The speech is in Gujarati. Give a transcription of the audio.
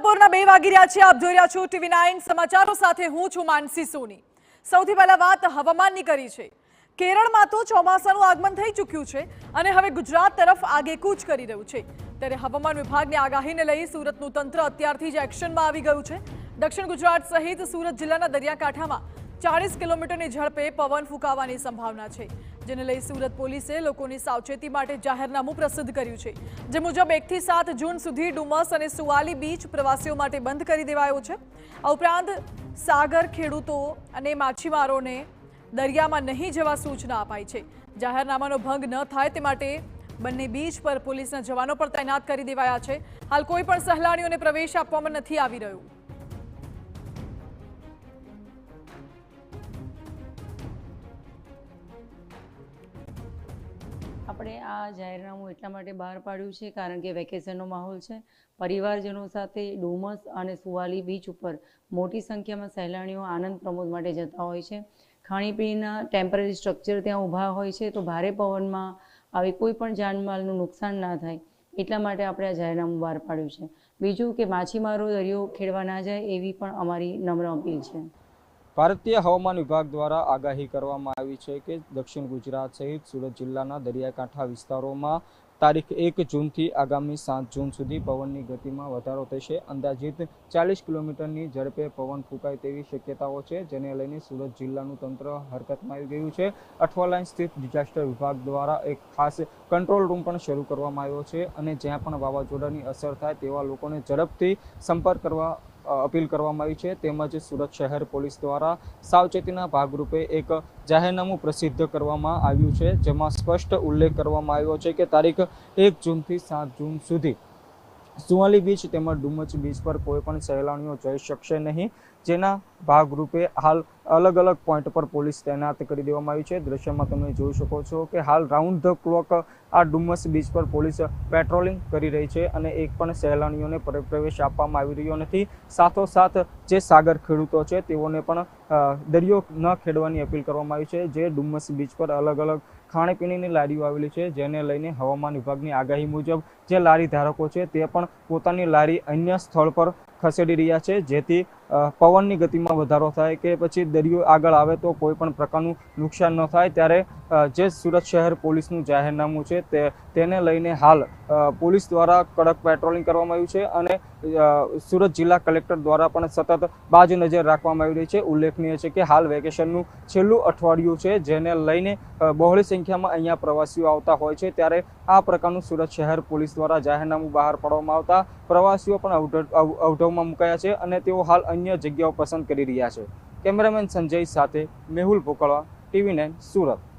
બપોરના 2 વાગી રહ્યા છે। આપ જોઈ રહ્યા છો TV9 સમાચારો સાથે હું છું માનસી સોની। સૌથી પહેલા વાત હવામાનની કરી છે। કેરળમાં તો ચોમાસાનું આગમન થઈ ચૂક્યું છે અને હવે ગુજરાત તરફ આગેકૂચ કરી રહ્યું છે। ત્યારે હવામાન વિભાગની આગાહીને લઈ સુરતનું તંત્ર અત્યારથી જ એક્શનમાં આવી ગયું છે। દક્ષિણ ગુજરાત સહિત સુરત જિલ્લાના દરિયાકાંઠામાં 40 કિલોમીટરની ઝડપે પવન ફૂંકાવાની સંભાવના છે, જેને લઈ સુરત પોલીસે લોકોની સાવચેતી માટે જાહેરનામું પ્રસિદ્ધ કર્યું છે। જે મુજબ 1 થી 7 જૂન સુધી ડુમસ અને સુવાલી બીચ પ્રવાસીઓ માટે બંધ કરી દેવાયો છે। આ ઉપરાંત સાગર ખેડૂતો અને માછીમારોને દરિયામાં નહીં જવા સૂચના અપાઈ છે। જાહેરનામાનો ભંગ ન થાય તે માટે બંને બીચ પર પોલીસના જવાનો પણ તૈનાત કરી દેવાયા છે। હાલ કોઈ પણ સહેલાણીઓને પ્રવેશ આપવામાં નથી આવી રહ્યો। આપણે આ જાહેરનામું એટલા માટે બહાર પાડ્યું છે કારણ કે વેકેશનનો માહોલ છે। પરિવારજનો સાથે ડુમસ અને સુવાલી બીચ ઉપર મોટી સંખ્યામાં સહેલાણીઓ આનંદ પ્રમોદ માટે જતા હોય છે। ખાણીપીણીના ટેમ્પરરી સ્ટ્રક્ચર ત્યાં ઊભા હોય છે, તો ભારે પવનમાં આવી કોઈ પણ જાનમાલનું નુકસાન ના થાય એટલા માટે આપણે આ જાહેરનામું બહાર પાડ્યું છે। બીજું કે માછીમારો દરિયો ખેડવા ના જાય એવી પણ અમારી નમ્ર અપીલ છે। ભારતીય હવામાન વિભાગ દ્વારા આગાહી કરવામાં આવી છે કે દક્ષિણ ગુજરાત સહિત સુરત જિલ્લાના દરિયાકાંઠા વિસ્તારોમાં તારીખ 1 જૂનથી આગામી 7 જૂન સુધી પવનની ગતિમાં વધારો થશે। અંદાજિત 40 કિલોમીટરની ઝડપે પવન ફૂંકાય તેવી શક્યતાઓ છે, જેને લઈને સુરત જિલ્લાનું તંત્ર હરકતમાં આવી ગયું છે। અઠવાલાઈન સ્થિત ડિઝાસ્ટર વિભાગ દ્વારા એક ખાસ કંટ્રોલ રૂમ પણ શરૂ કરવામાં આવ્યો છે અને જ્યાં પણ વાવાઝોડાની અસર થાય તેવા લોકોને ઝડપથી સંપર્ક કરવા અપીલ કરવામાં આવી છે। તેમજ સુરત શહેર પોલીસ દ્વારા સાવચેતીના ભાગરૂપે એક જાહેરનામું પ્રસિદ્ધ કરવામાં આવ્યું છે, જેમાં સ્પષ્ટ ઉલ્લેખ કરવામાં આવ્યો છે કે તારીખ 1 જૂનથી 7 જૂન સુધી સુવાલી બીચ તેમજ ડુમસ બીચ પર કોઈ પણ સહેલાણીઓ જઈ શકશે નહીં। જેના ભાગરૂપે હાલ અલગ અલગ પોઈન્ટ પર પોલીસ તૈનાત કરી દેવામાં આવી છે। દ્રશ્યમાં તમે જોઈ શકો છો કે હાલ રાઉન્ડ ધ ક્લોક આ ડુમસ બીચ પર પોલીસ પેટ્રોલિંગ કરી રહી છે અને એક પણ સહેલાણીઓને પ્રવેશ આપવામાં આવી રહ્યો નથી। સાથોસાથ જે સાગર ખેડૂતો છે તેઓને પણ દરિયો ન ખેડવાની અપીલ કરવામાં આવી છે। જે ડુમસ બીચ પર અલગ અલગ ખાણીપીણીની લારીઓ આવેલી છે, જેને લઈને હવામાન વિભાગની આગાહી મુજબ જે લારી ધારકો છે તે પણ પોતાની લારી અન્ય સ્થળ પર ખસેડી રહ્યા છે, જેથી પવનની ગતિમાં વધારો થાય કે પછી દરિયો આગળ આવે તો કોઈ પણ પ્રકારનું નુકસાન ન થાય। ત્યારે જે સુરત શહેર પોલીસનું જાહેરનામું છે તેને લઈને હાલ પોલીસ દ્વારા કડક પેટ્રોલિંગ કરવામાં આવ્યું છે અને સુરત જિલ્લા કલેક્ટર દ્વારા પણ સતત બાજ નજર રાખવામાં આવી રહી છે। ઉલ્લેખનીય છે કે હાલ વેકેશનનું છેલ્લું અઠવાડિયું છે, જેને લઈને બહોળી સંખ્યામાં અહીંયા પ્રવાસીઓ આવતા હોય છે। ત્યારે આ પ્રકારનું સુરત શહેર પોલીસ દ્વારા જાહેરનામું બહાર પાડવામાં આવતા પ્રવાસીઓ પણ અવઢવમાં મુકાયા છે અને તેઓ હાલ અન્ય જગ્યાઓ પસંદ કરી રહ્યા છે। કેમેરામેન સંજય સાથે મેહુલ ભોકળવા, TV9 સુરત।